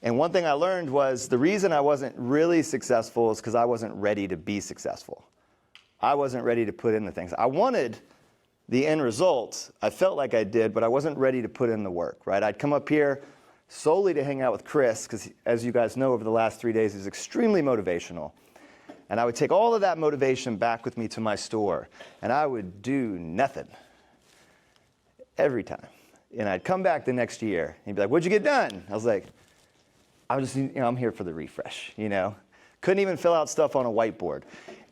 And one thing I learned was the reason I wasn't really successful is because I wasn't ready to be successful. I wasn't ready to put in the things. I wanted the end result. I felt like I did, but I wasn't ready to put in the work, right? I'd come up here solely to hang out with Chris, because as you guys know, over the last 3 days, he's extremely motivational. And I would take all of that motivation back with me to my store, and I would do nothing every time. And I'd come back the next year, and he'd be like, "What'd you get done?" I was like, I'm here for the refresh, Couldn't even fill out stuff on a whiteboard.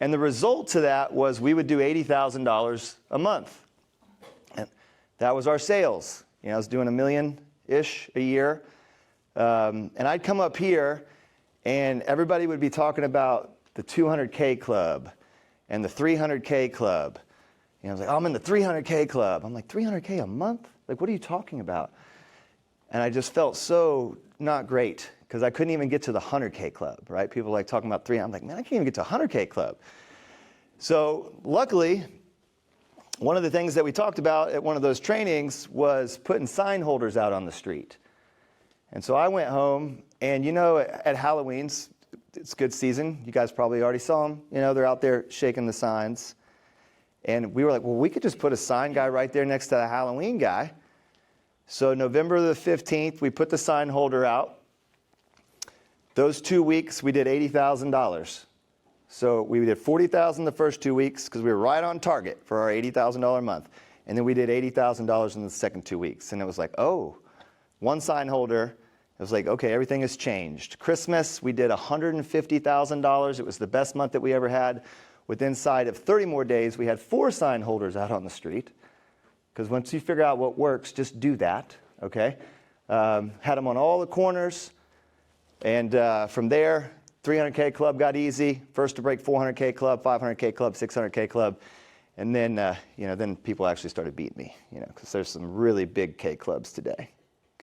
And the result to that was we would do $80,000 a month. And that was our sales. I was doing $1 million-ish a year. And I'd come up here, and everybody would be talking about the 200K club and the 300K club. I was like, I'm in the 300K club. I'm like, 300K a month? Like, what are you talking about? And I just felt so not great, because I couldn't even get to the 100K club, right? People like talking about 300. I'm like, man, I can't even get to 100K club. So luckily, one of the things that we talked about at one of those trainings was putting sign holders out on the street. And so I went home, and at Halloween's, it's good season. You guys probably already saw them. They're out there shaking the signs. And we were like, well, we could just put a sign guy right there next to the Halloween guy. So November the 15th, we put the sign holder out. Those 2 weeks, we did $80,000. So we did $40,000 the first 2 weeks because we were right on target for our $80,000 a month. And then we did $80,000 in the second 2 weeks. And it was like, oh, one sign holder. It was like, okay, everything has changed. Christmas, we did $150,000. It was the best month that we ever had. With inside of 30 more days, we had 4 sign holders out on the street. Because once you figure out what works, just do that, okay? Had them on all the corners. And from there, 300K club got easy. First to break 400K club, 500K club, 600K club. And then, then people actually started beating me, because there's some really big K clubs today.